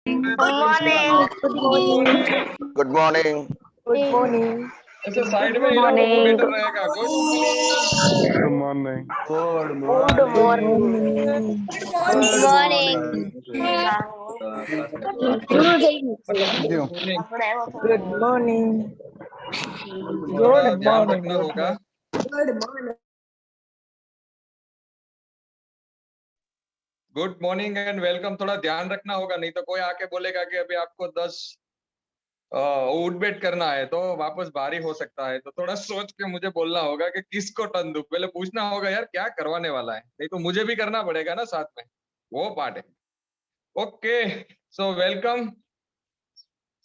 morning. Good morning. Good morning. Good morning. ऐसे side Good में ही रहो तो morning. बेटर रहेगा। Good morning. Good morning. Good morning. Good Good morning. Good morning. थोड़ा Good ध्यान morning. रखना होगा। गुड मॉर्निंग एंड वेलकम, थोड़ा ध्यान रखना होगा, नहीं तो कोई आके बोलेगा कि अभी आपको 10 उठ बैठ करना है तो वापस भारी हो सकता है। तो थोड़ा सोच के मुझे बोलना होगा कि किसको टर्न दूं। पहले पूछना होगा यार क्या करवाने वाला है, नहीं तो मुझे भी करना पड़ेगा ना साथ में, वो पार्ट है। ओके, सो वेलकम,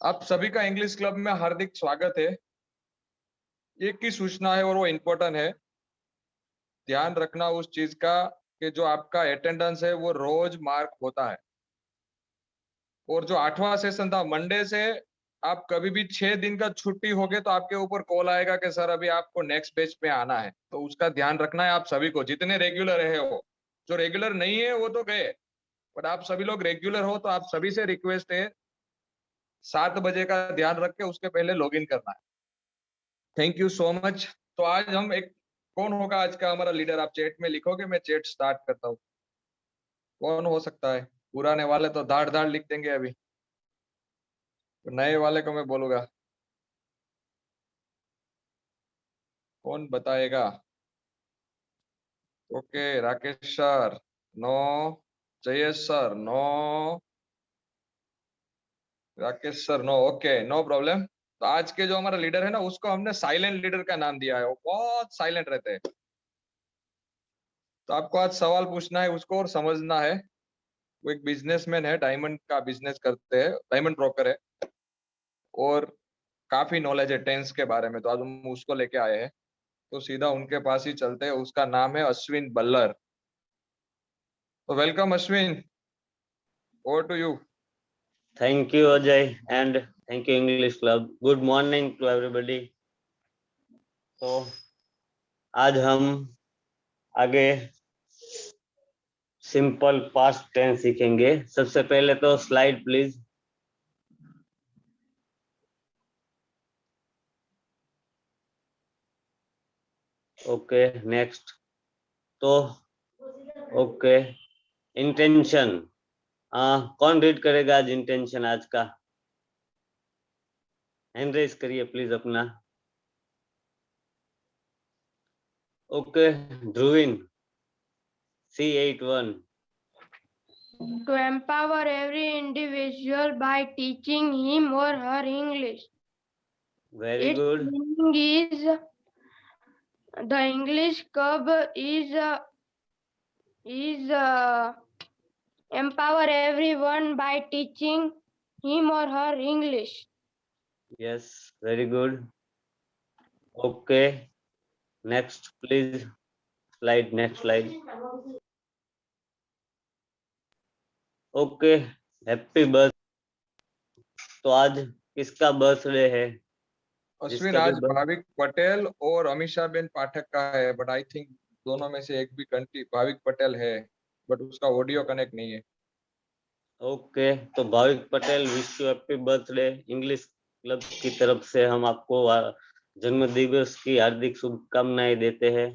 आप सभी का इंग्लिश क्लब में हार्दिक स्वागत है। एक की सूचना है और वो इम्पोर्टेंट है, ध्यान रखना उस चीज का कि जो आपका अटेंडेंस है वो रोज मार्क होता है। और जो 8वां सेशन था मंडे से, आप कभी भी 6 दिन का छुट्टी हो गए तो आपके ऊपर कॉल आएगा कि सर अभी आपको नेक्स्ट बैच पे आना है। तो उसका ध्यान रखना है आप सभी को, जितने रेगुलर है वो, जो रेगुलर नहीं है वो तो गए, बट आप सभी लोग रेगुलर हो तो आप सभी से रिक्वेस्ट है 7 बजे का ध्यान रख के उसके पहले लॉग इन करना है। Thank you so much. तो आज हम एक, कौन होगा आज का हमारा लीडर, आप चैट में लिखोगे, मैं चैट स्टार्ट करता हूँ। कौन हो सकता है? पुराने वाले तो धाड़ धाड़ लिख देंगे, अभी तो नए वाले को मैं बोलूंगा, कौन बताएगा? Okay, Rakesh sir no, Jayesh sir no, Rakesh sir no, okay no problem. तो आज के जो हमारा लीडर है ना, उसको हमने साइलेंट लीडर का नाम दिया है, वो बहुत साइलेंट रहते हैं। तो आपको आज सवाल पूछना है उसको और समझना है। वो एक बिजनेसमैन है, डायमंड का बिजनेस करते हैं, डायमंड ब्रोकर है और काफी नॉलेज है टेंस के बारे में। तो आज हम उसको लेके आए हैं, तो सीधा उनके पास ही चलते हैं। उसका नाम है अश्विन बल्लर। तो welcome Ashwin, over to you. Thank you, Ajay, and thank you, English Club. Good morning to everybody. तो आज हम आगे सिंपल पास्ट टेंस सीखेंगे। सबसे पहले तो स्लाइड प्लीज। Okay, next. तो ओके, इंटेंशन, कौन रीड करेगा आज इंटेंशन आज का? हैंड रेज करिए प्लीज अपना। Okay, Dhruvin C81। To empower every individual by teaching him or her English. Very Its good. meaning is the English Club is empower everyone by teaching him or her English. Yes, very good. Okay, next please. Slide, next slide. Okay, happy birth. तो आज किसका birthday है? अश्विन, आज भाविक पटेल और Amisha Ben पाठक का है, but I think दोनों में से एक भी कंट्री भाविक पटेल है, बट उसका ऑडियो कनेक्ट नहीं है। ओके, तो Bhavik Patel wish you happy birthday. English club की तरफ से हम आपको जन्म दिवस की हार्दिक शुभकामनाएं देते हैं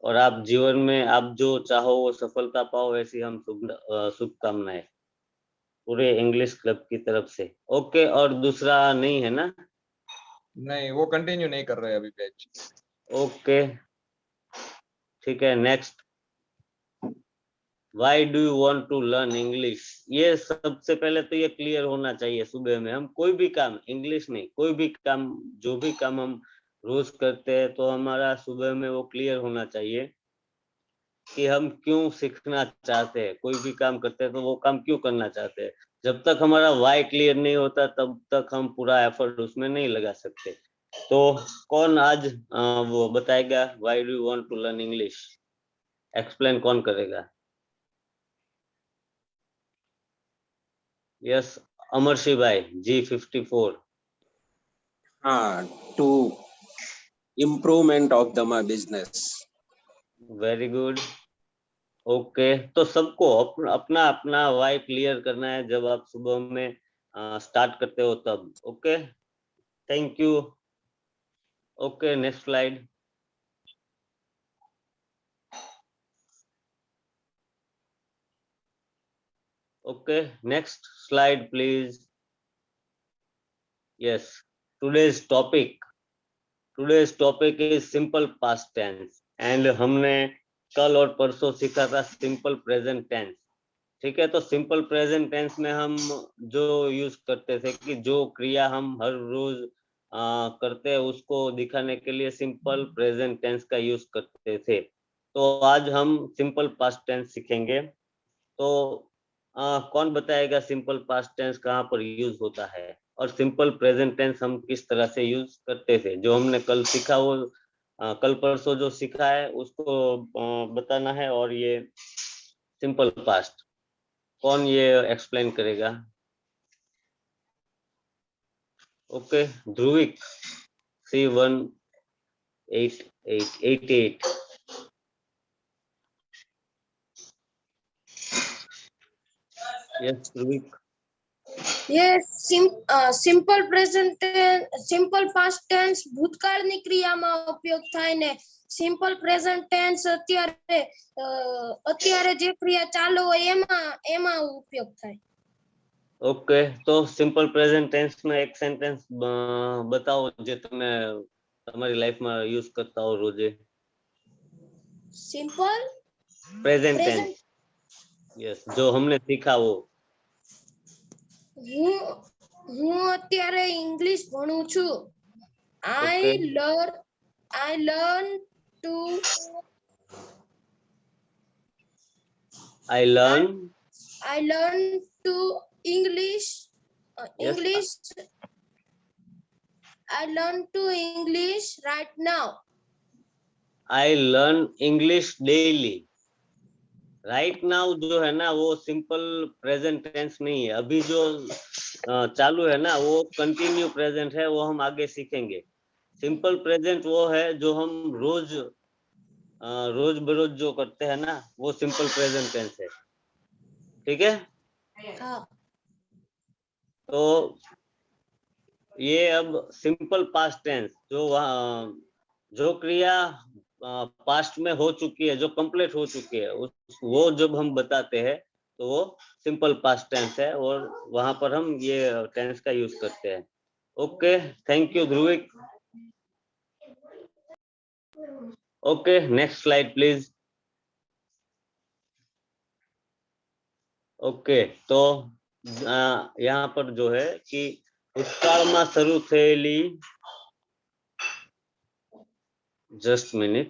और आप जीवन में आप जो चाहो वो सफलता पाओ, ऐसी हम शुभकामनाएं पूरे इंग्लिश क्लब की तरफ से। ओके, और दूसरा नहीं है ना? नहीं, वो कंटिन्यू नहीं कर रहे अभी बैच। ओके, ठीक है, next. Why do you want to learn English? ये सबसे पहले तो ये क्लियर होना चाहिए। सुबह में हम कोई भी काम, इंग्लिश नहीं, कोई भी काम, जो भी काम हम रोज करते हैं, तो हमारा सुबह में वो क्लियर होना चाहिए कि हम क्यों सीखना चाहते हैं। कोई भी काम करते हैं तो वो काम क्यों करना चाहते हैं। जब तक हमारा वाई क्लियर नहीं होता तब तक हम पूरा एफर्ट उसमें नहीं लगा सकते। तो कौन आज वो बताएगा why do you want to learn English? Explain कौन करेगा? यस, अमरशी भाई G54। to improvement of the my business. Very good. Okay, तो सबको अपना अपना वाई क्लियर करना है। जब आप सुबह में स्टार्ट करते हो तब। Okay, thank you. Okay, next slide. Okay, next slide please. Yes, today's topic is simple past tense and हमने कल और परसों सीखा था सिंपल प्रेजेंट टेंस। ठीक है, तो सिंपल प्रेजेंट टेंस में हम जो यूज करते थे कि जो क्रिया हम हर रोज करते हैं उसको दिखाने के लिए सिंपल प्रेजेंट टेंस का यूज करते थे। तो आज हम सिंपल पास्ट टेंस सीखेंगे। तो कौन बताएगा सिंपल पास्ट टेंस कहाँ पर यूज होता है और सिंपल प्रेजेंट टेंस हम किस तरह से यूज करते थे? जो हमने कल सीखा वो कल परसों जो सीखा है उसको बताना है। और ये सिंपल पास्ट कौन ये एक्सप्लेन करेगा? Okay, Dhruvik C1888। Yes Dhruvik. Simple present simple past tense ભૂતકાળની ક્રિયામાં ઉપયોગ થાય ને સિમ્પલ પ્રેઝન્ટ ટેન્સ અત્યારે જે ક્રિયા ચાલુ હોય એમાં ઉપયોગ થાય। ओके, तो सिंपल प्रेजेंट टेंस में एक सेंटेंस बताओ जो તમે તમારી लाइफ में यूज करता हो रोजे। સિમ્પલ प्रेजेंट टेंस, यस, जो हमने सीखा वो। હું અત્યારે ઇંગ્લિશ ભણું છું। Okay. I learn to English Yes. I learn to English right now। I learn English daily। Right now जो है ना वो सिंपल प्रेजेंट टेंस नहीं है। अभी जो चालू है ना वो कंटिन्यू प्रेजेंट है, वो हम आगे सीखेंगे। सिंपल प्रेजेंट वो है जो हम रोज बरोज जो करते हैं ना वो सिंपल प्रेजेंट टेंस है। ठीक है, तो ये अब सिंपल पास्ट टेंस जो क्रिया पास्ट में हो चुकी है, जो कंप्लीट हो चुकी है, वो जब हम बताते हैं तो वो सिंपल पास्ट टेंस है और वहां पर हम ये टेंस का यूज करते हैं। Okay, thank you ध्रुविक। Okay, next slide please. Okay, तो यहाँ पर जो है कि ભૂતકાળમાં શરૂ થયેલી જસ્ટ મિનિટ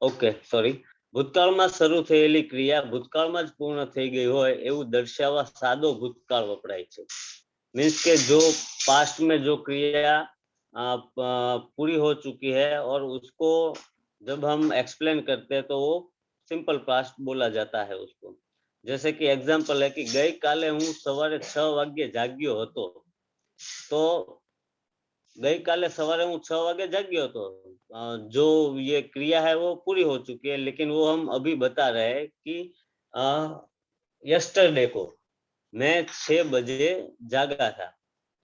ઓકે સોરી ભૂતકાળમાં શરૂ થયેલી ક્રિયા ભૂતકાળમાં જ પૂર્ણ થઈ ગઈ હોય એવું દર્શાવવા સાદો ભૂતકાળ વપરાય છે। मीन्स के जो पास्ट में जो क्रिया पूरी हो चुकी है और उसको जब हम एक्सप्लेन करते हैं तो वो सिंपल पास्ट बोला जाता है उसको। जैसे कि एग्जाम्पल है कि गई काले हूँ सवारे 6 वागे जाग्यो हतो। तो गई काले सवारे हूँ 6 वागे जाग्यो हतो, जो ये क्रिया है वो पूरी हो चुकी है, लेकिन वो हम अभी बता रहे हैं कि यस्टरडे को मैं 6 बजे जागा था।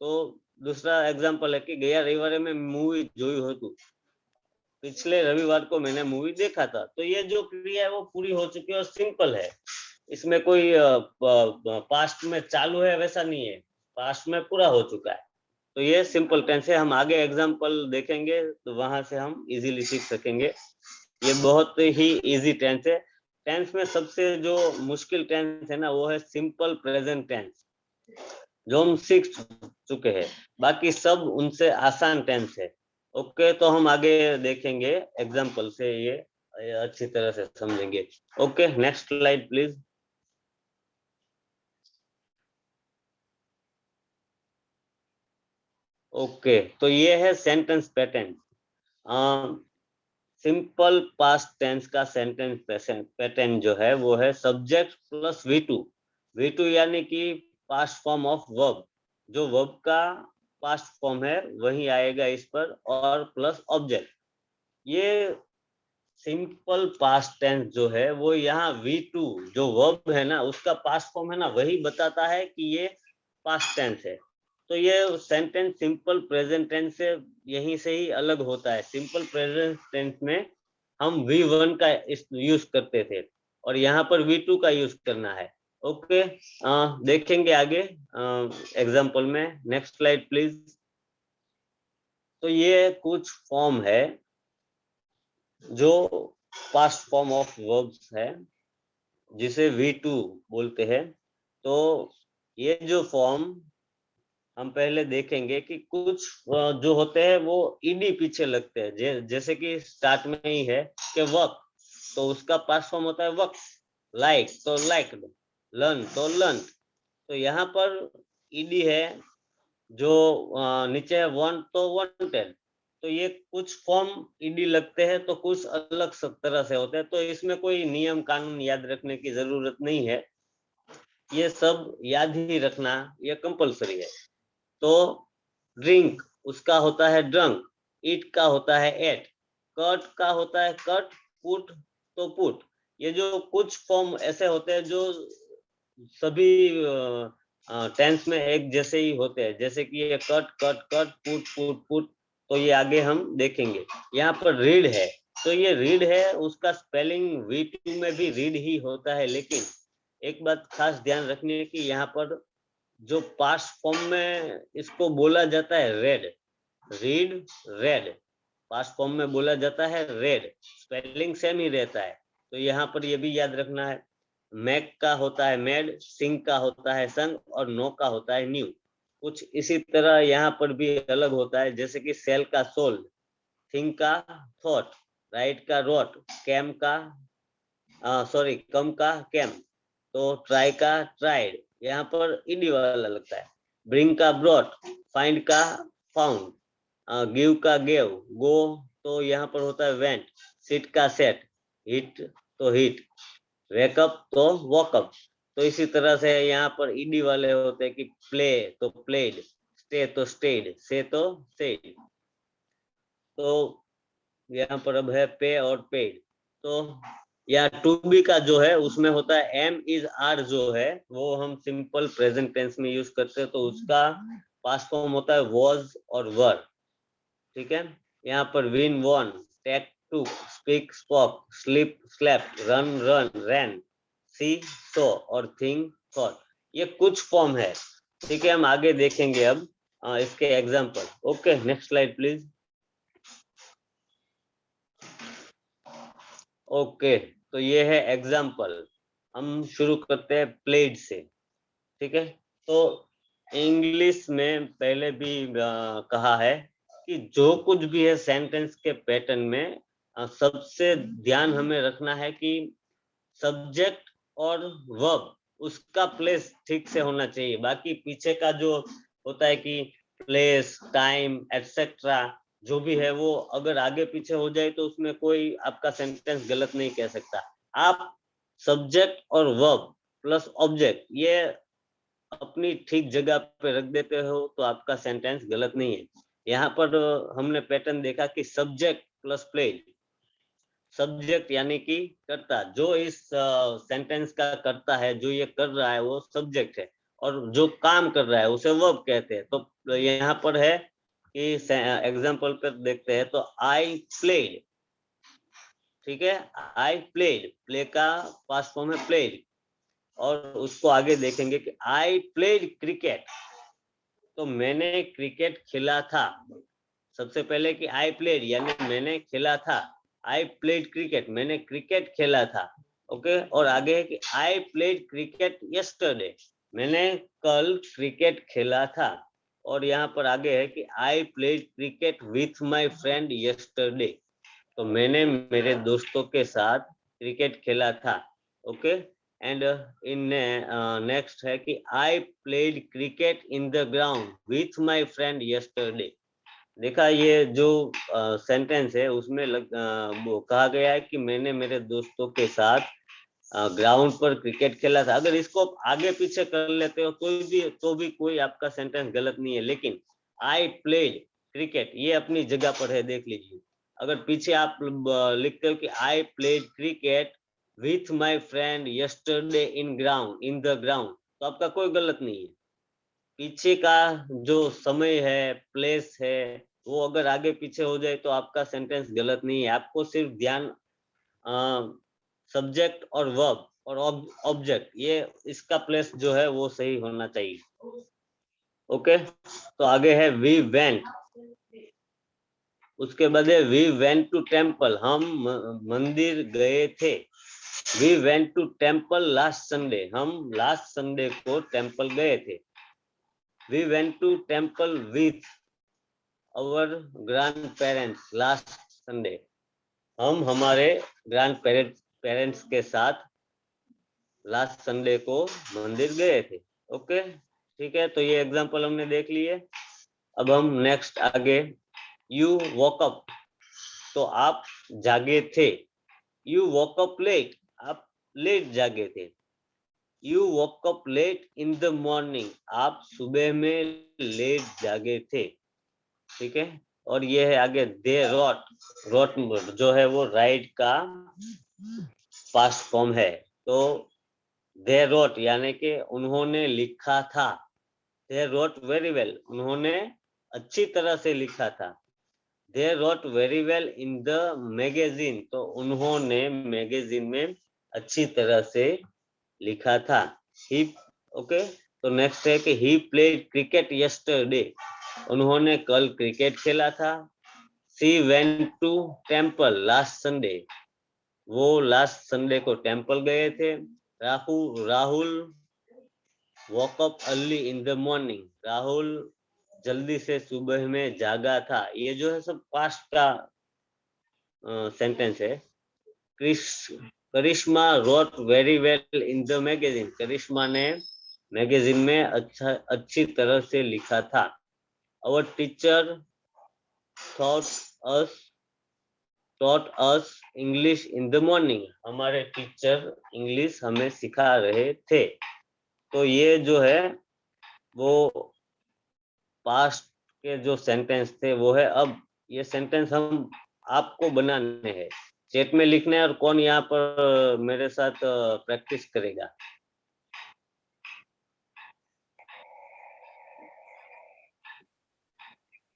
तो दूसरा एग्जाम्पल है कि गया रविवार में मूवी जोयु हतु, पिछले रविवार को मैंने मूवी देखा था। तो ये जो क्रिया है वो पूरी हो चुकी है और सिंपल है, इसमें कोई पास्ट में चालू है वैसा नहीं है, पास्ट में पूरा हो चुका है। तो ये सिंपल टेंस है। हम आगे एग्जाम्पल देखेंगे तो वहां से हम इजीली सीख सकेंगे। ये बहुत ही इजी टेंस है। टेंस में सबसे जो मुश्किल टेंस है ना वो है सिंपल प्रेजेंट टेंस, जो हम सीख चुके हैं। बाकी सब उनसे आसान टेंस है। ओके, तो हम आगे देखेंगे एग्जाम्पल से, ये अच्छी तरह से समझेंगे। Okay, next slide please. Okay, तो ये है sentence pattern. Simple past tense का सेंटेंस पैटर्न जो है वो है सब्जेक्ट प्लस V2। V2 यानी कि पास्ट फॉर्म ऑफ वर्ब, जो वर्ब का पास्ट फॉर्म है वही आएगा इस पर, और प्लस ऑब्जेक्ट। ये सिंपल पास्ट टेंस जो है वो यहाँ V2 जो वर्ब है ना उसका पास्ट फॉर्म है ना वही बताता है कि ये पास्ट टेंस है। तो ये सेंटेंस सिंपल प्रेजेंट टेंस से यहीं से ही अलग होता है। सिंपल प्रेजेंट टेंस में हम V1 का यूज करते थे और यहाँ पर V2 का यूज करना है। ओके, देखेंगे आगे एग्जाम्पल में। Next slide please. तो ये कुछ फॉर्म है जो पास्ट फॉर्म ऑफ वर्ब्स है जिसे V2 बोलते हैं। तो ये जो फॉर्म हम पहले देखेंगे कि कुछ जो होते हैं वो ईडी पीछे लगते हैं। जैसे कि स्टार्ट में ही है कि वर्क, तो उसका पास्ट फॉर्म होता है वर्क। लाइक तो लाइक्ड, लर्न तो लर्न। तो यहाँ पर ईडी है, जो नीचे है वांट तो वांटेड। तो ये कुछ फॉर्म ईडी लगते हैं तो कुछ अलग तरह से होते हैं। तो इसमें कोई नियम कानून याद रखने की जरूरत नहीं है, ये सब याद ही रखना ये कंपलसरी है। तो ड्रिंक उसका होता है ड्रंक, ईट का होता है एट, कट का होता है कट, पुट तो पुट। ये जो कुछ फॉर्म ऐसे होते हैं जो सभी टेंस में एक जैसे ही होते हैं, जैसे कि ये cut cut cut, put put put. तो ये आगे हम देखेंगे। यहाँ पर रीड है, तो ये रीड है, उसका स्पेलिंग V2 में भी रीड ही होता है। लेकिन एक बात खास ध्यान रखनी है कि यहाँ पर जो पास्ट फॉर्म में इसको बोला जाता है red, read red, past form में बोला जाता है रेड, स्पेलिंग सेम ही रहता है। तो यहाँ पर ये भी याद रखना है। मैक का होता है मेड, सिंग का होता है संग और नो का होता है न्यू। कुछ इसी तरह यहाँ पर भी अलग होता है, जैसे कि सेल का सोल्ड, थिंक का थॉट, राइट का रोट, कैम का कम का कैम, तो ट्राई का ट्राइड। यहाँ पर ईडी वाला लगता है। ब्रिंग का ब्रॉट, फाइंड का फाउंड, गिव का गेव, गो तो यहाँ पर होता है वेंट, सिट का सेट, हिट तो हिट, वेकअप तो वॉकअप। तो इसी तरह से यहाँ पर ईडी वाले होते हैं कि प्ले तो प्लेड, स्टे तो स्टेड, से तो सेड। तो यहाँ पर अब है पे और पेड। तो या टू बी का जो है उसमें होता है एम इज आर, जो है वो हम सिंपल प्रेजेंट टेंस में यूज करते हैं। तो उसका पास्ट फॉर्म होता है वॉज और वर। ठीक है, यहाँ पर win won, take took, speak spoke, sleep slept, run run ran, see saw और थिंक थॉट। ये कुछ फॉर्म है। ठीक है, हम आगे देखेंगे अब इसके example. Okay, next slide please. Okay, तो ये है एग्जाम्पल। हम शुरू करते हैं प्लेड से। ठीक है, तो इंग्लिश में पहले भी कहा है कि जो कुछ भी है सेंटेंस के पैटर्न में सबसे ध्यान हमें रखना है कि सब्जेक्ट और वर्ब उसका प्लेस ठीक से होना चाहिए। बाकी पीछे का जो होता है कि प्लेस, टाइम, एटसेट्रा, जो भी है वो अगर आगे पीछे हो जाए तो उसमें कोई आपका सेंटेंस गलत नहीं कह सकता। आप सब्जेक्ट और वर्ब प्लस ऑब्जेक्ट ये अपनी ठीक जगह पे रख देते हो तो आपका सेंटेंस गलत नहीं है। यहाँ पर हमने पैटर्न देखा कि सब्जेक्ट प्लस प्लेड, सब्जेक्ट यानी कि कर्ता, जो इस सेंटेंस का कर्ता है, जो ये कर रहा है वो सब्जेक्ट है, और जो काम कर रहा है उसे वर्ब कहते हैं। तो यहाँ पर है कि एग्जांपल पर देखते हैं तो आई प्लेड। ठीक है, आई प्लेड, प्ले का पास्ट फॉर्म है प्लेड। और उसको आगे देखेंगे कि आई प्लेड क्रिकेट, तो मैंने क्रिकेट खेला था। सबसे पहले कि आई प्लेड यानी मैंने खेला था, आई प्लेड क्रिकेट, मैंने क्रिकेट खेला था। ओके, और आगे है कि आई प्लेड क्रिकेट यस्टरडे, मैंने कल क्रिकेट खेला था। और यहाँ पर आगे है कि I played cricket with my friend yesterday, तो मैंने मेरे दोस्तों के साथ क्रिकेट खेला था। ओके, एंड इन नेक्स्ट है कि I played cricket in the ground with my friend yesterday. देखा, ये जो सेंटेंस है उसमें वो कहा गया है कि मैंने मेरे दोस्तों के साथ ग्राउंड पर क्रिकेट खेला था। अगर इसको आगे पीछे कर लेते हो तो भी कोई आपका सेंटेंस गलत नहीं है। लेकिन आई प्लेड क्रिकेट ये अपनी जगह पर है, देख लीजिए। अगर पीछे आप लिखते हो कि I played cricket with my friend yesterday in the ground, तो आपका कोई गलत नहीं है, पीछे का जो समय है, प्लेस है, वो अगर आगे पीछे हो जाए तो आपका सेंटेंस गलत नहीं है। आपको सिर्फ ध्यान सब्जेक्ट और वर्ब और ऑब्जेक्ट, ये इसका प्लेस जो है वो सही होना चाहिए। ओके, तो आगे है वी वेंट, उसके बाद है वी वेंट टू टेम्पल, हम मंदिर गए थे। We went to temple last Sunday, हम लास्ट संडे को टेम्पल गए थे। We went to temple with our grand parents last Sunday, हम हमारे ग्रैंड पेरेंट्स के साथ लास्ट संडे को मंदिर गए थे। ओके, ठीक है, तो ये एग्जांपल हमने देख लिए। अब हम नेक्स्ट आगे, यू वॉक अप, तो आप जागे थे। यू वॉक अप लेट, आप लेट जागे थे। You woke up late in the morning, आप सुबह में लेट जागे थे। ठीक है, और ये है आगे दे रोट, रोट जो है वो राइट का पास्ट फॉर्म है। तो दे रोट यानी कि उन्होंने लिखा था। दे रोट वेरी वेल, उन्होंने अच्छी तरह से लिखा था। They wrote very well in the magazine, तो उन्होंने मैगजीन में अच्छी तरह से लिखा था। ही, ओके, तो नेक्स्ट है कि ही प्लेड क्रिकेट यस्टरडे, उन्होंने कल क्रिकेट खेला था। She went to temple last Sunday, वो लास्ट संडे को टेम्पल गए थे। Rahul woke up early in the morning, Rahul जल्दी से सुबह में जागा था। ये जो है सब पास्ट का सेंटेंस है। Karishma wrote very well in the magazine, Karishma ने मैगजीन में अच्छी तरह से लिखा था। Our teacher taught us English in the morning, हमारे टीचर इंग्लिश हमें सिखा रहे थे। तो ये जो है वो पास्ट के जो सेंटेंस थे वो है। अब ये सेंटेंस हम आपको बनाने हैं, चैट में लिखने हैं, और कौन यहाँ पर मेरे साथ प्रैक्टिस करेगा?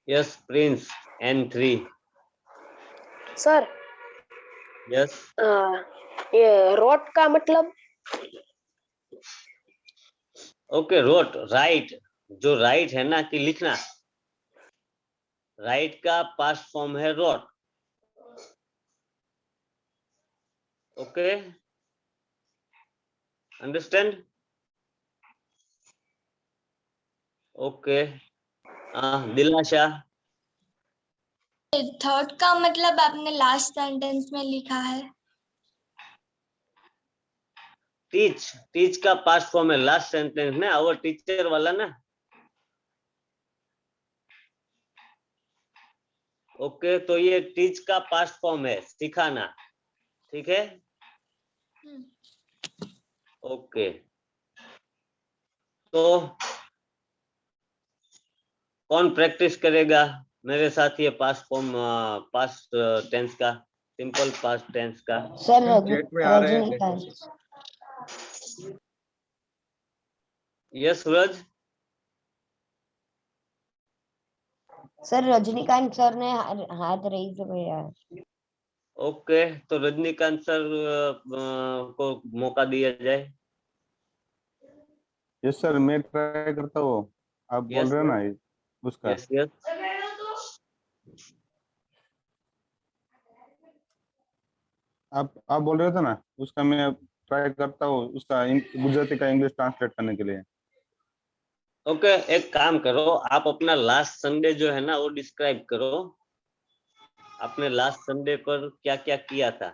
Yes Prince, N3। Sir, yes, ये रोट का मतलब? ओके, रोट राइट, जो राइट है ना कि लिखना, राइट का पास्ट फॉर्म है wrote. Okay, understand? Okay, Dilasha? Third का मतलब आपने लास्ट सेंटेंस में लिखा है। टीच का पास्ट फॉर्म है लास्ट सेंटेंस में, और टीचर वाला ना। ओके, तो ये टीच का पास्ट फॉर्म है सिखाना। ठीक है, ओके, तो कौन प्रैक्टिस करेगा मेरे साथ ये पास्ट फॉर्म, पास्ट टेंस का, सिंपल पास्ट टेंस का? सर चैट में आ रहे हैं। यस सूरज? सर रजनीकांत सर ने हाथ रेज किया। ओके, तो रजनीकांत सर को मौका दिया जाए। यस सर, मैं ट्राई करता हूँ। आप बोल रहे हो ना उसका? यस यस, आप बोल रहे थे ना उसका, मैं ट्राई करता हूँ उसका गुजराती का इंग्लिश ट्रांसलेट करने के लिए। ओके, एक काम करो, आप अपना लास्ट संडे जो है ना वो डिस्क्राइब करो। आपने लास्ट संडे पर क्या क्या किया था?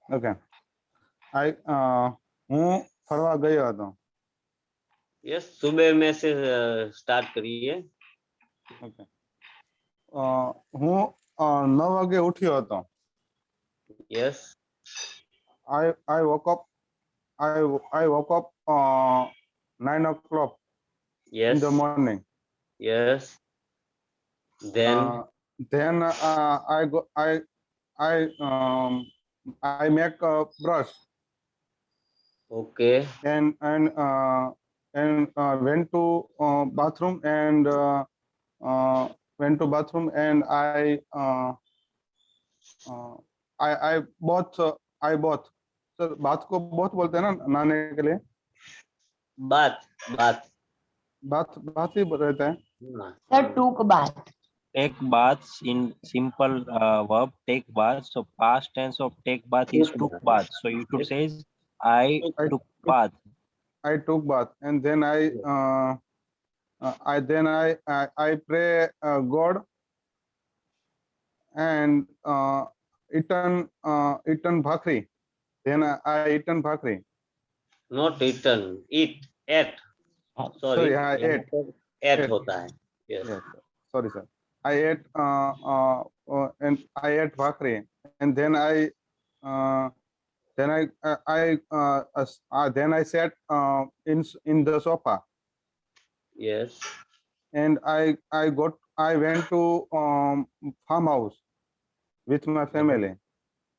ओके, હું ફરવા ગયો હતો। यस, सुबह में से स्टार्ट करिए। ओके, હું 9 વાગે ઉઠ્યો હતો। Yes, I woke up 9 o'clock in yes, the morning। Yes, then Then I make a brush okay, and and went to bathroom and went to bathroom and I bought sir बात को बहुत बोलते हैं ना नहाने के लिए बात बात बात ही रहता है हाँ, sir took bath. Take baths in simple verb take bath. So past tense of take bath is took bath. So you should say I took bath. I took bath and then I pray God and eaten bhakri. Then I eaten bhakri. not eaten, eat, ate. Sorry, Sorry, I यहाँ ate. पर ate Ate. होता है. Yes. Yes, sorry, sir. I ate and I ate bhakri, and then then I sat in the sofa, Yes. and I went to farmhouse with my family.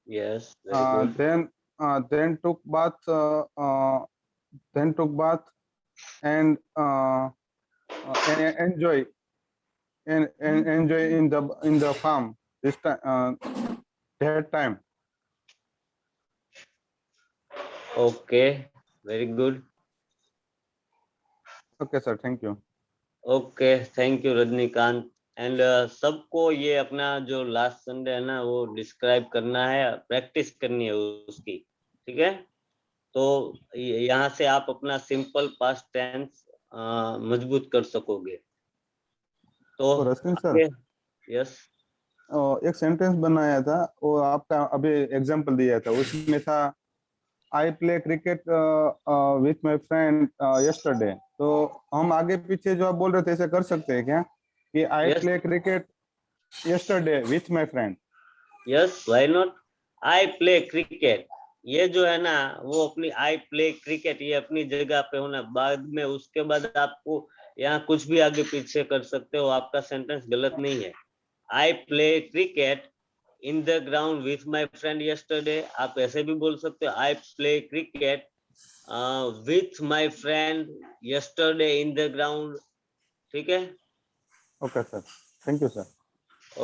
Yes. Very good. Then took bath. Then took bath and enjoy in the farm this time that time. Okay. Very good. Okay, sir. Thank you. Okay thank you Rajinikanth and सबको ये अपना जो last Sunday है ना वो describe करना है, practice करनी है उसकी, ठीक है? तो यहाँ से आप अपना सिंपल पास्ट टेंस मजबूत कर सकोगे. तो रश्मि सर, यस एक सेंटेंस बनाया था वो आपका अभी एग्जांपल दिया था, उसमें था आई play cricket with my friend yesterday. तो हम आगे पीछे जो आप बोल रहे थे ऐसे कर सकते हैं क्या कि आई Yes. Play cricket yesterday with my friend? Yes why not. I play cricket ये जो है ना वो अपनी आई प्ले क्रिकेट ये अपनी जगह पे होना, बाद में उसके बाद आपको यहाँ कुछ भी आगे पीछे कर सकते हो, आपका सेंटेंस गलत नहीं है. I play cricket in the ground with my friend yesterday, आप ऐसे भी बोल सकते हो I play cricket with my friend yesterday in the ground. ठीक है? Okay sir, thank you sir.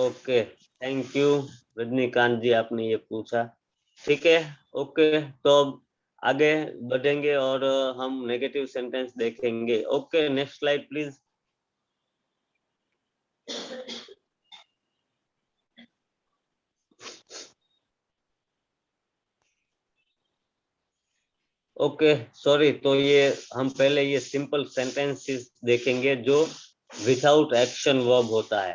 Okay thank you Rajinikanth ji, आपने ये पूछा. ठीक है, ओके तो अब आगे बढ़ेंगे और हम नेगेटिव सेंटेंस देखेंगे. Okay next slide please. Okay sorry, तो ये हम पहले ये सिंपल सेंटेंसेस देखेंगे जो विदाउट एक्शन वर्ब होता है.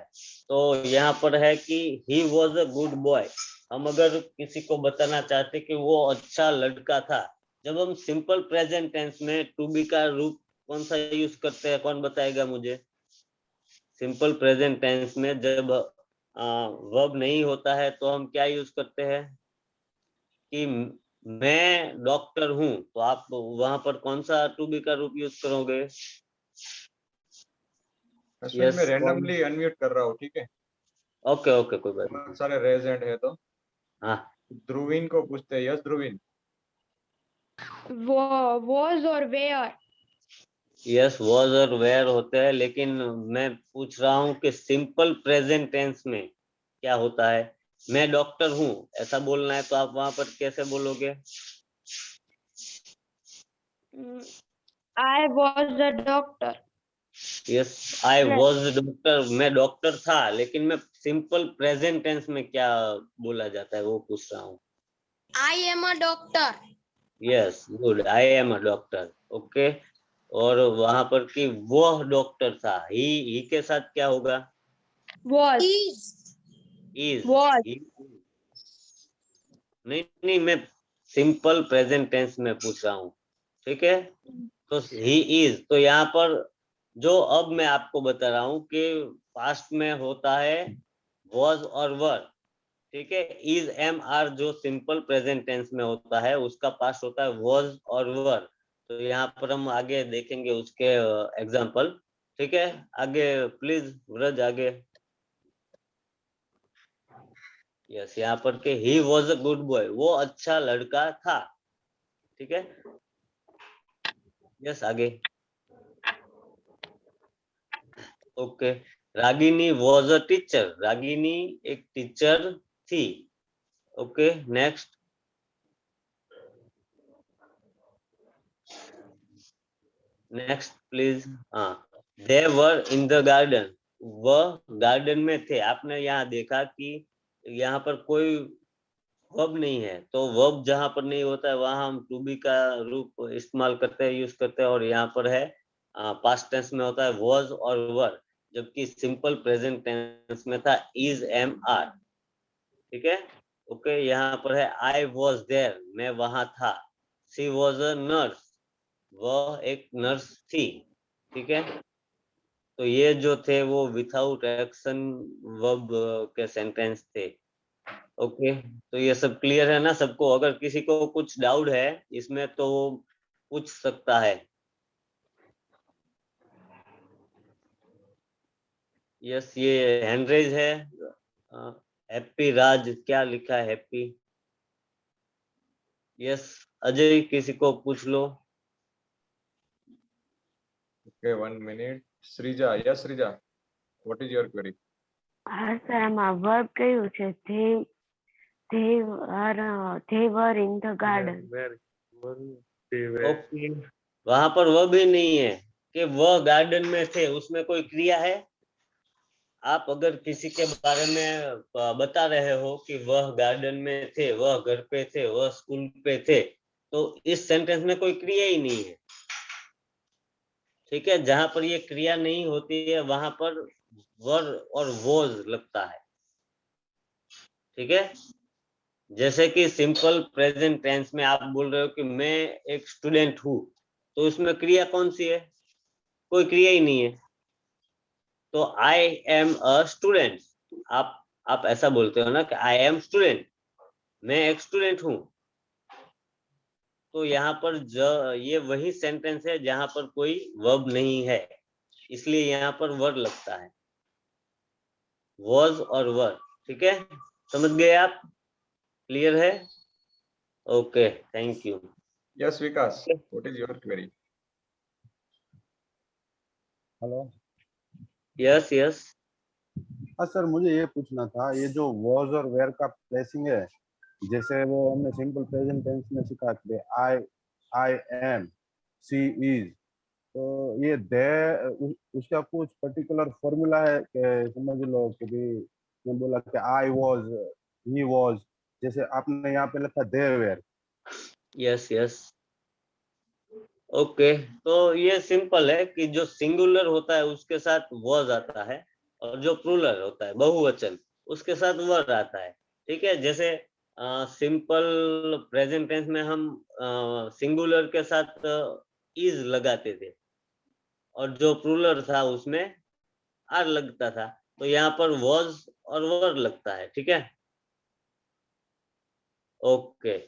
तो यहाँ पर है कि he was a good boy. हम अगर किसी को बताना चाहते कि वो अच्छा लड़का था, जब हम सिंपल प्रेजेंट टेंस में टू बी का रूप कौन सा यूज करते हैं, कौन बताएगा मुझे? सिंपल प्रेजेंट टेंस में जब वर्ब नहीं होता है तो हम क्या यूज करते हैं कि मैं डॉक्टर हूं, तो आप वहां पर कौन सा टू बी का रूप यूज करोगे? अश्विन मैं रैंडमली अनम्यूट कर रहा हूँ, ठीक है? ओके ओके कोई बात नहीं. बहुत सारे रेज एंड है तो हाँ ध्रुवीन को पूछते हैं. यस ध्रुवीन. was और where. यस वॉज और वेयर होते हैं, लेकिन मैं पूछ रहा हूँ कि सिंपल प्रेजेंट टेंस में क्या होता है? मैं डॉक्टर हूँ ऐसा बोलना है तो आप वहां पर कैसे बोलोगे? I was a doctor. Yes I was doctor, मैं डॉक्टर था, लेकिन मैं सिंपल प्रेजेंट टेंस में क्या बोला जाता है वो पूछ रहा हूँ. I am a doctor. Yes good, I am a doctor. Okay, और वहां पर कि वो डॉक्टर था, ही के साथ क्या होगा? Was. इज. Was. नहीं मैं सिंपल प्रेजेंट टेंस में पूछ रहा हूँ, ठीक है? तो ही इज, तो यहाँ पर जो अब मैं आपको बता रहा हूँ कि पास्ट में होता है was और वर, ठीक है? इज एम आर जो सिंपल प्रेजेंट टेंस में होता है उसका पास्ट होता है was और वर. तो यहाँ पर हम आगे देखेंगे उसके एग्जाम्पल. ठीक है, आगे प्लीज व्रज आगे. यस यहाँ पर के he was a good boy, वो अच्छा लड़का था. ठीक है, यस आगे. Okay, Ragini was a teacher, Ragini एक टीचर थी। Okay, next. Next please. हाँ, दे वर इन द गार्डन, वह गार्डन में थे। आपने यहाँ देखा कि यहाँ पर कोई वर्ब नहीं है, तो वर्ब जहां पर नहीं होता है वहां हम टू बी का रूप इस्तेमाल करते हैं, यूज करते हैं, और यहाँ पर है पास्ट टेंस में होता है वॉज और वर, जबकि सिंपल प्रेजेंट टेंस में था इज, एम, आर। ठीक है, ओके। यहाँ पर है आई वॉज देयर, मैं वहां था। शी वॉज अ नर्स, वह एक नर्स थी। ठीक है, तो ये जो थे वो विथआउट एक्शन वर्ब के सेंटेंस थे। ओके, तो ये सब क्लियर है ना सबको? अगर किसी को कुछ डाउट है इसमें तो वो पूछ सकता है। यस, ये हैंड रेज है। हैप्पी राज, क्या लिखा है हैप्पी? यस, अजय किसी को पूछ लो। Okay, 1 minute. Srija, yes, Srija. What is your query? હા સર, આમાં વર્બ કયું છે? they were in the garden. Okay, वहां पर वह भी नहीं है कि वह गार्डन में थे, उसमें कोई क्रिया है। आप अगर किसी के बारे में बता रहे हो कि वह गार्डन में थे, वह घर पे थे, वह स्कूल पे थे, तो इस सेंटेंस में कोई क्रिया ही नहीं है। ठीक है, जहां पर ये क्रिया नहीं होती है वहां पर वर और वॉज लगता है। ठीक है, जैसे कि सिंपल प्रेजेंट टेंस में आप बोल रहे हो कि मैं एक स्टूडेंट हूँ, तो उसमें क्रिया कौन सी है? कोई क्रिया ही नहीं है। तो आई एम अ स्टूडेंट, आप ऐसा बोलते हो ना कि आई एम स्टूडेंट, मैं एक स्टूडेंट हूँ। तो यहाँ पर ये वही सेंटेंस है जहां पर कोई वर्ब नहीं है, इसलिए यहाँ पर वर लगता है, वॉज और वर। ठीक है, समझ गए आप? क्लियर है? Okay, thank you. Yes, Vikas. What is your query? Hello. Yes yes. हाँ सर, मुझे ये पूछना था, ये जो वॉज और वेयर का प्लेसिंग है, जैसे वो हमने सिंपल प्रेजेंट टेंस में सीखा कि आई एम, सी इज, तो ये दे उसका कुछ पर्टिकुलर फॉर्मूला है कि समझ लो कि भी मैं बोला कि आई वॉज, ही वॉज, जैसे आपने यहाँ पे लिखा दे वेयर। Yes yes, okay. तो ये सिंपल है कि जो सिंगुलर होता है उसके साथ वॉज आता है, और जो प्लूरल होता है बहुवचन उसके साथ वर आता है। ठीक है, जैसे सिंपल प्रेजेंट टेंस में हम सिंगुलर के साथ इज लगाते थे, और जो प्लूरल था उसमें आर लगता था, तो यहाँ पर वॉज और वर लगता है। ठीक है, ओके।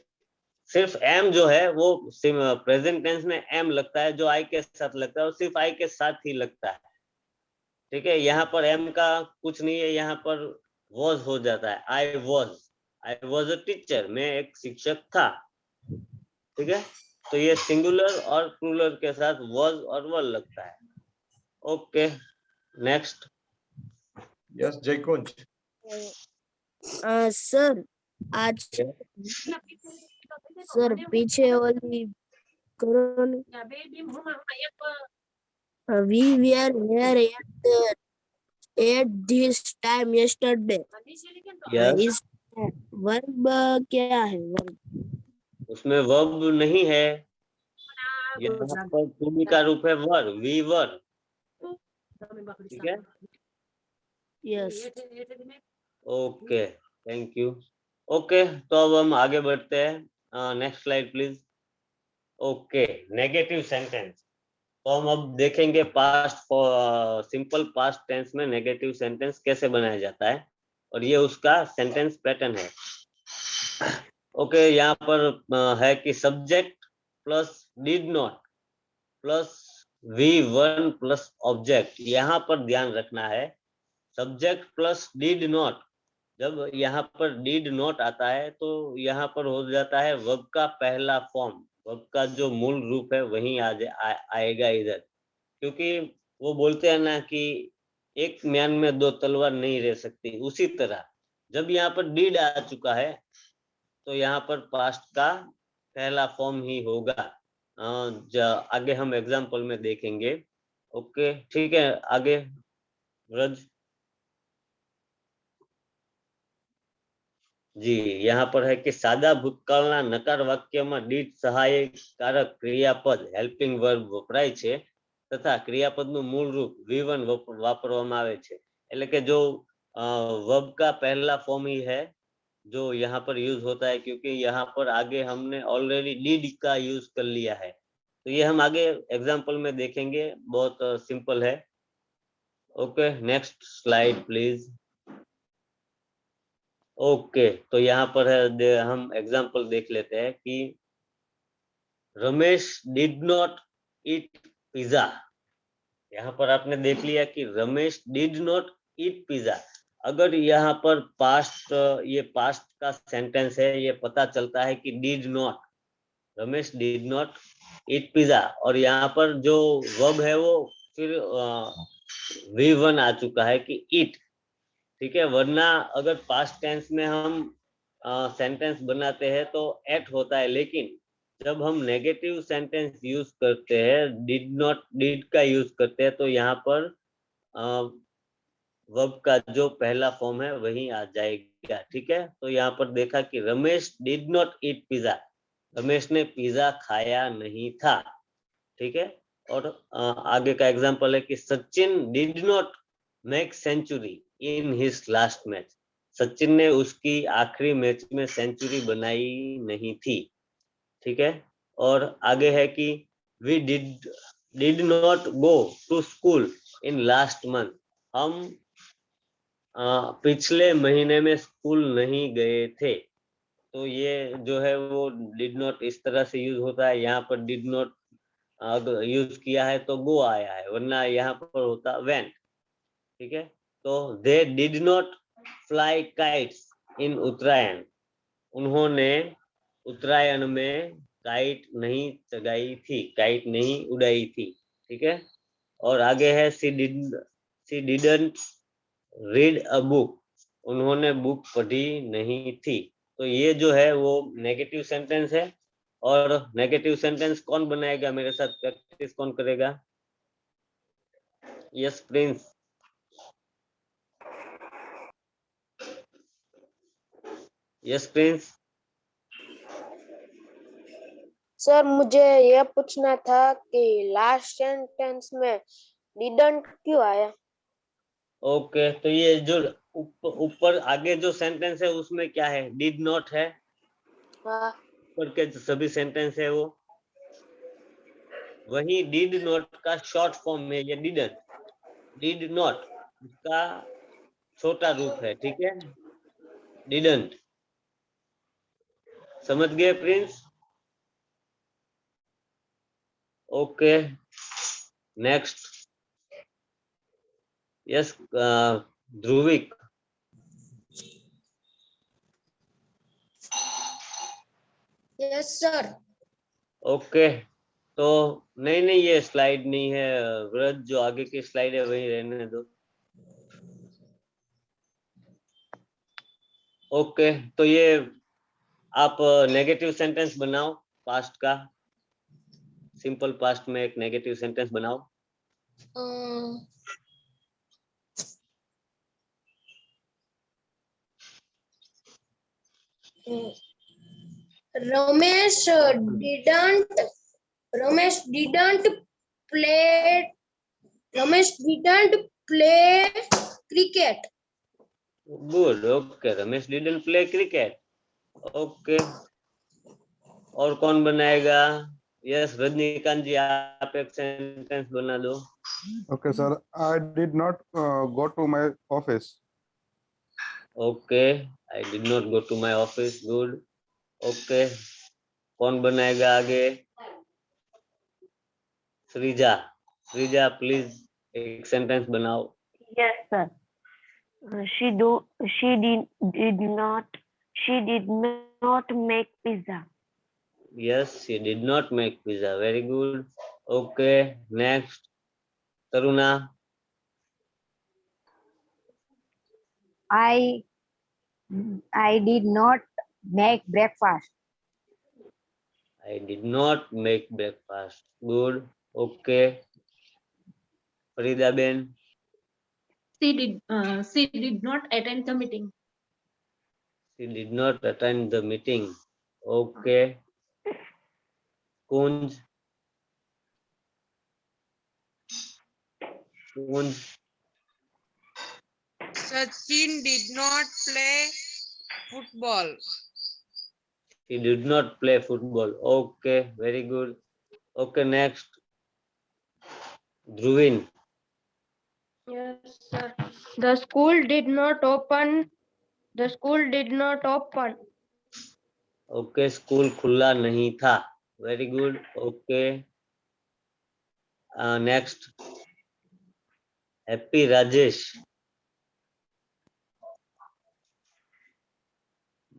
सिर्फ एम जो है वो प्रेजेंट टेंस में एम लगता है, जो आई के साथ लगता है, और सिर्फ आई के साथ ही लगता है। ठीक है, यहाँ पर एम का कुछ नहीं है, यहाँ पर वॉज हो जाता है। आई वॉज अ टीचर, मैं एक शिक्षक था। ठीक है, तो ये सिंगुलर और प्लूरल के साथ वॉज और वर लगता है। Okay, next. Yes, Jaikunj. Sir आज सर पीछे वाली करो ना। we were here at this time yesterday. Yes, इस वर्ब क्या है? वर्ब उसमें वर्ब नहीं है, यहाँ पर टू बी का रूप है वर, वी वर। ठीक है, yes. Okay, thank you. Okay, तो अब हम आगे बढ़ते हैं। Next slide please. Okay, negative sentence. तो हम अब देखेंगे सिंपल पास्ट टेंस में नेगेटिव सेंटेंस कैसे बनाया जाता है, और ये उसका सेंटेंस पैटर्न है। ओके, यहाँ पर है कि subject plus did not plus V1 plus object. यहाँ पर ध्यान रखना है, सब्जेक्ट प्लस डिड नॉट, जब यहाँ पर डिड नॉट आता है तो यहाँ पर हो जाता है वर्ब का पहला फॉर्म, वर्ब का जो मूल रूप है वही आएगा इधर, क्योंकि वो बोलते हैं ना कि एक म्यान में दो तलवार नहीं रह सकती। उसी तरह जब यहाँ पर डिड आ चुका है तो यहाँ पर पास्ट का पहला फॉर्म ही होगा। आगे हम एग्जाम्पल में देखेंगे। ओके ठीक है, आगे ब्रज जी। यहाँ पर है कि सादा भूतकाळना नकार वाक्यમાં did સહાયક કારક ક્રિયાપદ હેલ્પિંગ વર્બ વપરાય છે તથા ક્રિયાપદનું મૂળ રૂપ V1 વાપરવામાં આવે છે। એટલે કે जो वर्ब का पहला फॉर्म ही है जो यहाँ पर यूज होता है, क्योंकि यहाँ पर आगे हमने ऑलरेडी did का यूज कर लिया है। तो ये हम आगे एग्जाम्पल में देखेंगे, बहुत सिंपल है। Okay next slide please. Okay तो यहाँ पर है हम एग्जाम्पल देख लेते हैं कि Ramesh did not eat pizza. यहाँ पर आपने देख लिया कि Ramesh did not eat pizza. अगर यहाँ पर पास्ट, ये पास्ट का सेंटेंस है, ये पता चलता है कि did not, Ramesh did not eat pizza, और यहाँ पर जो वर्ब है वो फिर V1 आ चुका है कि ईट। ठीक है, वरना अगर पास्ट टेंस में हम सेंटेंस बनाते हैं तो एट होता है, लेकिन जब हम नेगेटिव सेंटेंस यूज करते हैं, डिड नॉट डिड का यूज करते हैं, तो यहाँ पर वर्ब का जो पहला फॉर्म है वही आ जाएगा। ठीक है, तो यहाँ पर देखा कि Ramesh did not eat pizza, Ramesh ने पिज्जा खाया नहीं था। ठीक है, और आगे का एग्जांपल है कि Sachin did not make century in his last match, Sachin ने उसकी आखिरी मैच में सेंचुरी बनाई नहीं थी। ठीक है, और आगे है कि we did not go to school in last month, हम पिछले महीने में स्कूल नहीं गए थे। तो ये जो है वो डिड नॉट इस तरह से यूज होता है। यहाँ पर डिड नॉट अगर यूज किया है तो गो आया है, वरना यहाँ पर होता वेंट। ठीक है, तो they did not fly kites in Uttarayan, उन्होंने उत्तरायण में काइट नहीं चगाई थी, काइट नहीं उड़ाई थी। ठीक है, और आगे है सी डिडंट रीड अ बुक, उन्होंने बुक पढ़ी नहीं थी। तो ये जो है वो नेगेटिव सेंटेंस है, और नेगेटिव सेंटेंस कौन बनाएगा, मेरे साथ प्रैक्टिस कौन करेगा? Yes Prince. Yes Prince. Sir मुझे ये पूछना था कि लास्ट सेंटेंस में डिडंट क्यों आया? ओके, तो ये जो ऊपर आगे जो सेंटेंस है उसमें क्या है? डिड नॉट है। हाँ। ऊपर के जो सभी सेंटेंस है वो वही डिड नॉट का शॉर्ट फॉर्म में, ये डिडंट, डिड नॉट उसका छोटा रूप है। ठीक है, डिडंट, समझ गए Prince? Okay next. Yes Dhruvik. Yes sir. Okay, तो नहीं ये स्लाइड नहीं है व्रत, जो आगे की स्लाइड है वही रहने दो। ओके, तो ये आप नेगेटिव सेंटेंस बनाओ पास्ट का, सिंपल पास्ट में एक नेगेटिव सेंटेंस बनाओ। Ramesh didn't play cricket. Good, okay, Ramesh didn't play cricket. Okay, और कौन बनाएगा? यस रजनीकांत जी, आप एक सेंटेंस बना दो। Okay sir, I did not go to my office. Okay, I did not go to my office, good. Okay, कौन बनाएगा आगे? श्रीजा, श्रीजा प्लीज एक सेंटेंस बनाओ। Yes, sir. She did not make pizza. Yes, she did not make pizza. Very good. Okay, next. Taruna. I did not make breakfast. I did not make breakfast. Good. Okay. Farida Ben. She did not attend the meeting. She did not attend the meeting. Okay. Kunj. Kunj. Sachin did not play football. He did not play football. Okay, very good. Okay, next. Dhruvin. Yes, sir. The school did not open. The school did not open. Okay, school खुला नहीं था. Very good. Okay. Next. Happy Rajesh.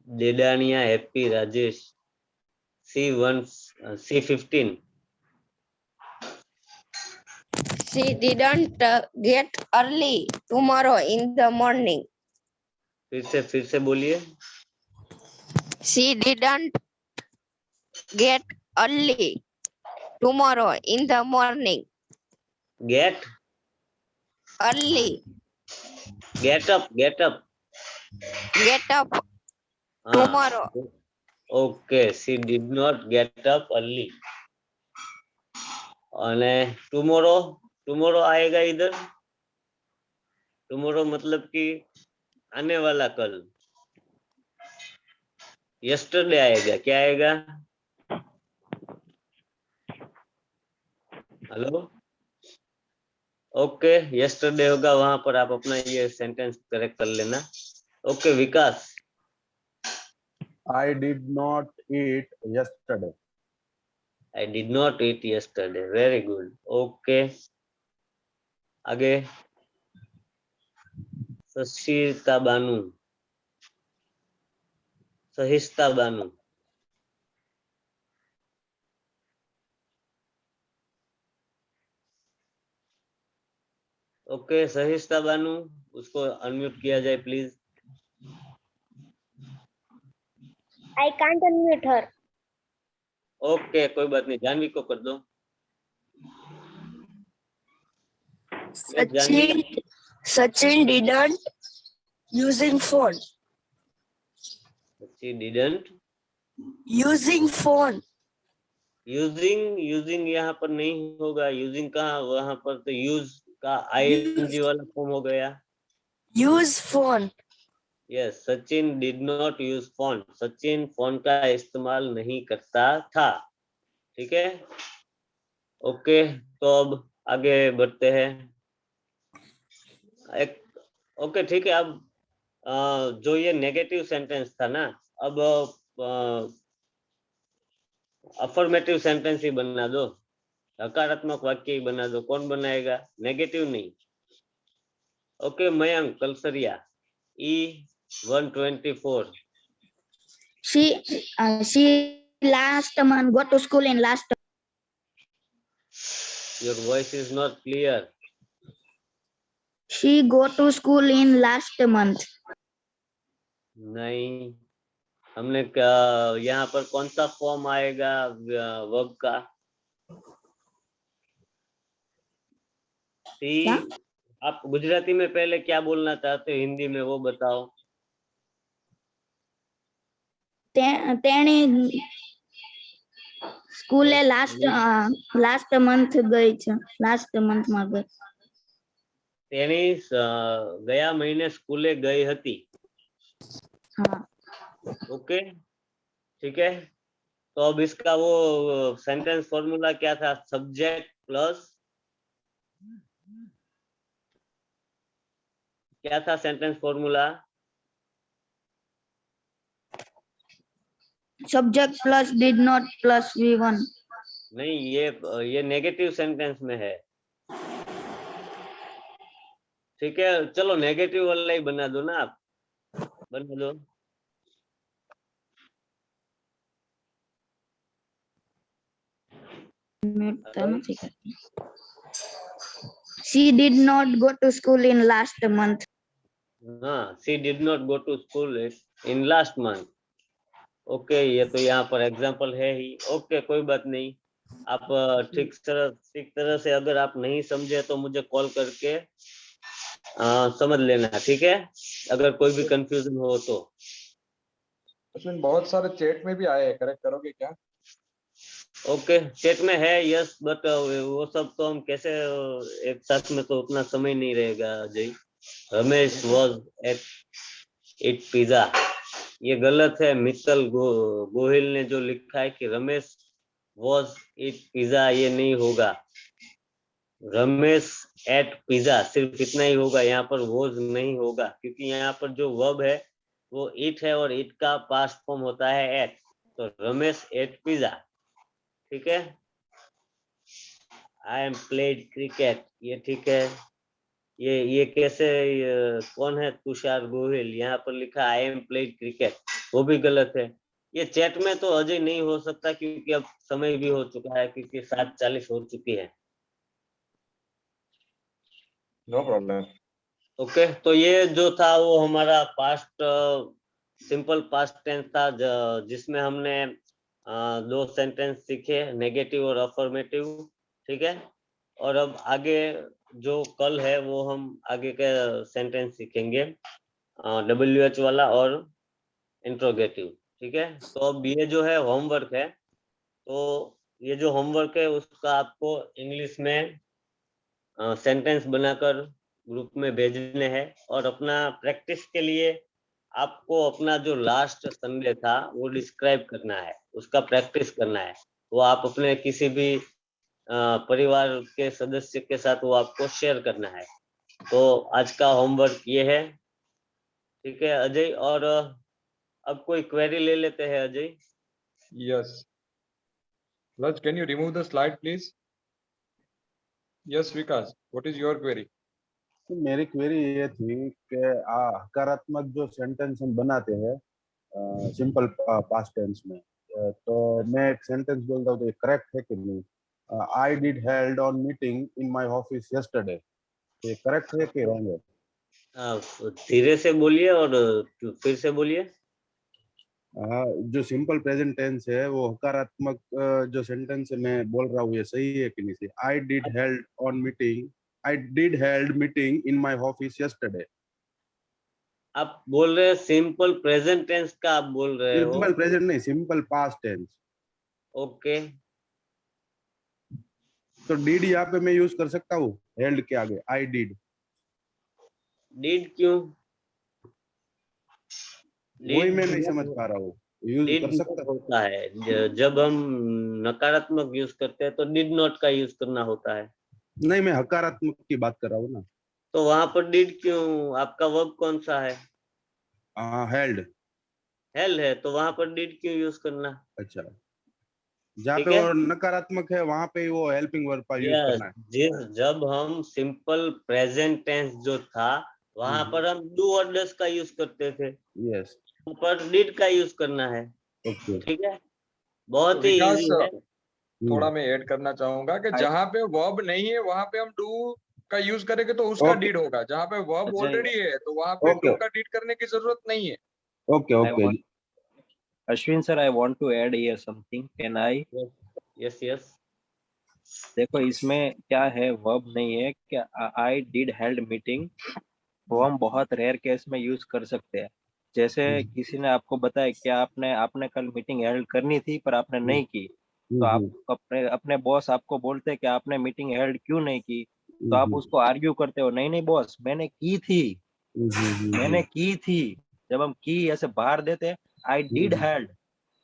Dedania Happy Rajesh. C1, C15. She didn't get early tomorrow in the morning. फिर से बोलिए. She didn't get early tomorrow in the morning. Get. Early. Get up. Get up. Get up tomorrow. Okay, she did not get up early. और tomorrow आएगा इधर. Tomorrow मतलब कि आने वाला कल. Yesterday आएगा. क्या आएगा? हेलो. ओके, yesterday होगा. वहां पर आप अपना ये सेंटेंस करेक्ट कर लेना. Okay, Vikas. I did not eat yesterday. I did not eat yesterday. Very good. Okay. आगे. सशिता बानू. सहिष्ता बानू. ओके, सहिष्ता बानू. उसको अनम्यूट किया जाए please. I can't unmute her. Okay, कोई बात नहीं. जानवी को कर दो. Sachin didn't using phone. She didn't. Using phone. Using यहाँ पर नहीं होगा. यूजिंग कहाँ, वहां पर तो यूज का आईएनजी वाला फॉर्म हो गया. Use phone. Yes, Sachin did not use phone. Sachin phone का इस्तेमाल नहीं करता था. ठीक है. ओके, तो अब आगे बढ़ते हैं. ओके, ठीक है. अब जो ये नेगेटिव सेंटेंस था ना, अब अफर्मेटिव सेंटेंस ही बना दो. सकारात्मक वाक्य ही बना दो. कौन बनाएगा? नेगेटिव नहीं. Okay, Mayank Kalsariya. E124. She last month go to school in last. Your voice is not clear. She go to school in last month. नहीं, हमने यहाँ पर कौन सा फॉर्म आएगा वर्ब का? सी. आप गुजराती में पहले क्या बोलना चाहते हो, हिंदी में वो बताओ. तेणी स्कूले लास्ट मंथ गई છે. લાસ્ટ મંથ માં ગઈ. તેણી ગયા મહિને સ્કૂલે ગઈ હતી. हाँ. ओके, ठीक है. तो अब इसका वो सेंटेंस फॉर्मूला क्या था? सब्जेक्ट प्लस क्या था sentence formula? Subject plus did not plus V1. नहीं, ये नेगेटिव सेंटेंस में है. ठीक है, चलो नेगेटिव वाला ही बना दो ना. आप बना दो. She did not go to school in last month. हाँ, she did not go to school in last month. Okay, ये तो यहाँ पर एग्जाम्पल है ही। ओके, कोई बात नहीं। आप ठीक तरह से अगर आप नहीं समझे तो मुझे कॉल करके समझ लेना, ठीक है? अगर कोई भी कंफ्यूजन हो तो। अश्विन, बहुत सारे चैट में भी आए हैं, करेक्ट करोगे क्या? ओके, चेक में है, यस, बट वो सब तो हम कैसे एक साथ में, तो उतना समय नहीं रहेगा Ajay. Ramesh was at it pizza, ये गलत है। मित्तल गोहिल ने जो लिखा है कि रमेश वॉज इट पिज्जा, ये नहीं होगा। रमेश एट पिज्जा सिर्फ इतना ही होगा, यहाँ पर वॉज नहीं होगा, क्योंकि यहाँ पर जो वर्ब है वो इट है और इट का पास्ट फॉर्म होता है एट। तो रमेश एट पिज्जा, ठीक है? आई एम प्लेड क्रिकेट, ये ठीक है। ये कैसे, कौन है? तुषार गोहिल, यहाँ पर लिखा आई एम प्लेड क्रिकेट, वो भी गलत है। ये चैट में तो अजय नहीं हो सकता, क्योंकि अब समय भी हो चुका है, क्योंकि 7:40 हो चुकी है। No problem. ओके, तो ये जो था वो हमारा पास्ट सिंपल पास्ट टेंस था, जिसमें हमने 2 सेंटेंस सीखे, नेगेटिव और अफर्मेटिव, ठीक है? और अब आगे जो कल है वो हम आगे के सेंटेंस सीखेंगे, WH वाला और इंट्रोगेटिव, ठीक है? तो अब ये जो है होमवर्क है, तो ये जो होमवर्क है उसका आपको इंग्लिश में सेंटेंस बनाकर ग्रुप में भेजने हैं, और अपना प्रैक्टिस के लिए आपको अपना जो लास्ट संडे था वो डिस्क्राइब करना है, उसका प्रैक्टिस करना है। वो आप अपने किसी भी परिवार के सदस्य के साथ वो आपको शेयर करना है। तो आज का होमवर्क ये है, ठीक है अजय? और अब कोई क्वेरी ले लेते हैं Ajay. Yes. Raj, can you remove the slide, please? Yes, Vikas. What is your query? तो मेरी क्वेरी ये थी कि हकारात्मक जो सेंटेंस हम बनाते हैं सिंपल पास्ट टेंस में, तो मैं एक सेंटेंस बोलता हूँ तो ये करेक्ट है कि नहीं? I did held on meeting in my office yesterday, ये करेक्ट है कि रॉन्ग है? धीरे से बोलिए और फिर से बोलिए। जो सिंपल प्रेजेंट टेंस है वो हकारात्मक जो सेंटेंस है मैं बोल रहा हूँ, ये सही है कि नहीं? I did held on meeting, I did held meeting in my office yesterday. आप बोल रहे हैं सिंपल प्रेजेंट टेंस का, आप बोल रहे हो? सिंपल प्रेजेंट नहीं, सिंपल पास्ट टेंस। ओके, तो डिड यहाँ पे मैं यूज कर सकता हूँ हेल्ड के आगे? I did. डिड क्यों? वही मैं नहीं समझ पा रहा हूँ, यूज कर सकता होता है जब हम नकारात्मक यूज करते हैं तो डिड नॉट का यूज करना होता है। नहीं, मैं हकारात्मक की बात कर रहा हूँ ना। तो वहां पर डिड क्यों? आपका वर्ब कौन सा है? हेल्ड। हेल्ड है, तो वहां पर डिड क्यों यूज करना? अच्छा, जहाँ पे वो नकारात्मक है वहां पे वो हेल्पिंग वर्ब का यूज करना है। जब हम सिंपल प्रेजेंट टेंस जो था वहां पर हम डू और डस का यूज करते थे, यस, पर डिड का यूज करना है। ओके, ठीक है, बहुत ही विकास, इजी है। थोड़ा मैं ऐड करना चाहूंगा कि जहाँ पे वर्ब नहीं है वहां पे हम डू का यूज करेंगे तो उसका डिड होगा। जहाँ पे वर्ब ऑलरेडी है तो वहां पे डू का डिड करने की जरूरत नहीं है। Okay okay. Ashwin sir, I want to add here something. Can I? Yes, yes. देखो इसमें क्या है, वर्ब नहीं है कि आई डिड हेल्ड मीटिंग, वो हम बहुत रेयर केस में यूज कर सकते हैं। जैसे किसी ने आपको बताया कि आपने कल मीटिंग हेल्ड करनी थी पर आपने नहीं की, तो आप अपने बॉस आपको बोलते हैं कि आपने मीटिंग हेल्ड क्यों नहीं की, तो आप उसको आर्ग्यू करते हो, नहीं नहीं बॉस मैंने की थी, मैंने की थी। जब हम की ऐसे बाहर देते हैं, आई डिड हेल्ड,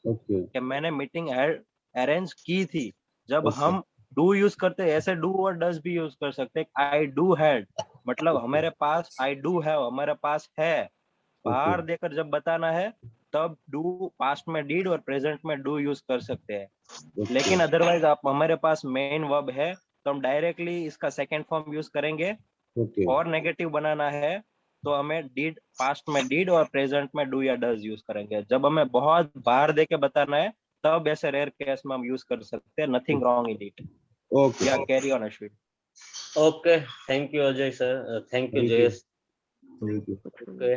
कि मैंने मीटिंग अरेंज की थी। जब हम डू यूज करते हैं, ऐसे डू और डस भी यूज कर सकते हैं। आई डू हेल्ड मतलब हमारे पास, आई डू है हमारे पास है, बाहर देकर जब बताना है तब डू पास्ट में डिड और प्रेजेंट में डू यूज कर सकते हैं। लेकिन अदरवाइज आप हमारे पास मेन वर्ब है तो हम डायरेक्टली इसका सेकंड फॉर्म यूज करेंगे। और नेगेटिव बनाना है तो हमें डिड, पास्ट में डिड और प्रेजेंट में डू या डज यूज करेंगे। जब हमें बहुत बाहर देके बताना है तब ऐसे रेयर केस में हम यूज कर सकते हैं। Nothing wrong in it. या carry on Ashwin. Okay, thank you Ajay sir, thank you Jayesh. Okay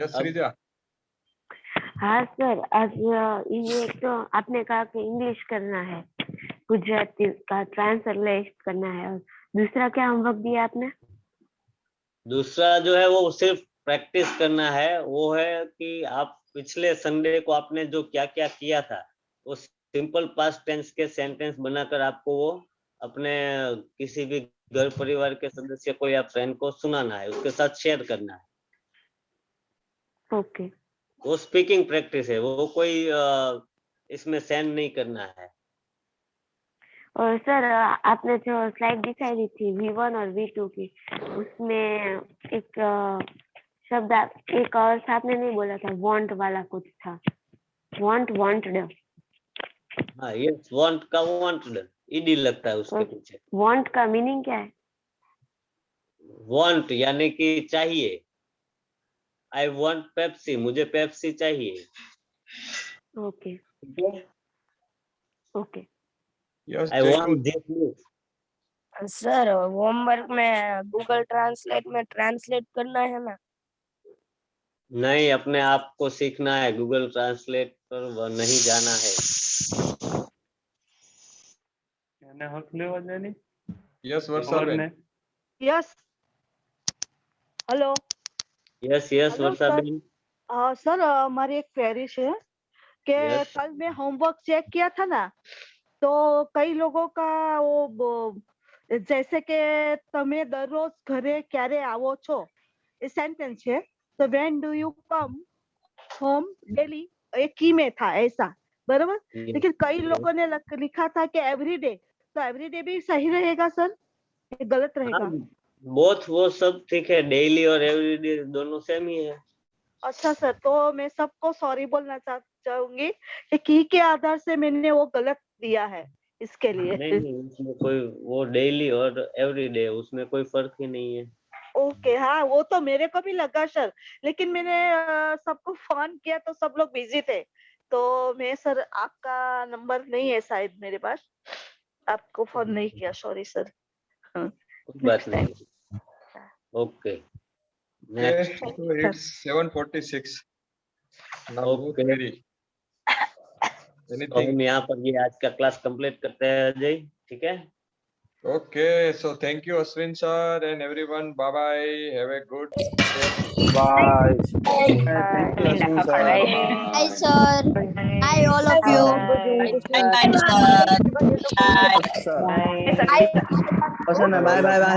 yes Sreeja. हाँ सर, आज ये एक तो आपने कहा कि इंग्लिश करना है, गुजराती का ट्रांसलेट करना है, और दूसरा क्या होमवर्क दिया आपने? दूसरा जो है वो सिर्फ प्रैक्टिस करना है। वो है कि आप पिछले संडे को आपने जो क्या क्या किया था वो सिंपल पास्ट टेंस के सेंटेंस बनाकर आपको वो अपने किसी भी घर परिवार के सदस्य को या फ्रेंड को सुनाना है, उसके साथ शेयर करना है। ओके। वो स्पीकिंग प्रैक्टिस है, वो कोई इसमें सेंड नहीं करना है। और सर आपने जो स्लाइड दिखाई दी थी V1 और V2 की, उसमें एक शब्द एक और आपने नहीं बोला था, वांट वाला कुछ था, वांटेड। हाँ यस, वांट का वांटेड ईडी लगता है उसके पीछे। वांट का मीनिंग क्या है? वांट यानी कि चाहिए। आई वांट पेप्सी, मुझे पेप्सी चाहिए। Okay okay. Yes I want this. Sir homework में गूगल ट्रांसलेट में ट्रांसलेट करना है ना? नहीं, अपने आप को सीखना है, गूगल ट्रांसलेट पर वह नहीं जाना है। Yes Varshaben. Yes hello. Yes yes Varshaben. Sir મારી એક ક્વેરી છે कि कल मैं होमवर्क चेक किया था ना, तो कई लोगों का वो जैसे कि તમે દરરોજ ઘરે ક્યારે આવો છો એ सेंटेंस है, तो when do you come home daily, एक की में था ऐसा, बराबर। लेकिन कई लोगों ने लिखा था कि एवरीडे, तो एवरीडे भी सही रहेगा सर, ये गलत रहेगा? बोथ वो सब ठीक है, डेली और एवरीडे दोनों सेम ही है। अच्छा सर, तो मैं सबको सॉरी बोलना चाहूंगी कि की के आधार से मैंने वो गलत दिया है, इसके लिए। नहीं, उसमें कोई वो डेली और एवरीडे उसमें कोई फर्क ही नहीं है। ओके, हाँ वो तो मेरे को भी लगा सर, लेकिन मैंने सबको फोन किया तो सब लोग बिजी थे, तो मैं सर आपका नंबर नहीं है शायद मेरे पास, आपको फोन नहीं किया, सॉरी सर। बात नहीं। Okay next, so it's 7:46 now. Okay, तो हम यहाँ पर ये आज का क्लास कंप्लीट करते हैं अजय, ठीक है? Okay, so thank you Ashwin sir and everyone. Bye bye. Have a good day. Bye. Thank you Ashwin sir. Hi sir. Hi all of you. Bye bye sir. Bye bye bye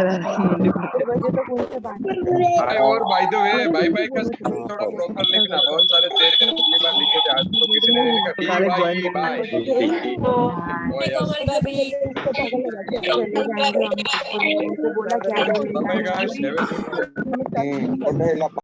और by the way, bye bye का थोड़ा proper लिखना, बहुत सारे थे पिछली बार लिखे थे, आज तो किसी ने नहीं लिखा। Bye bye guys, have a good day.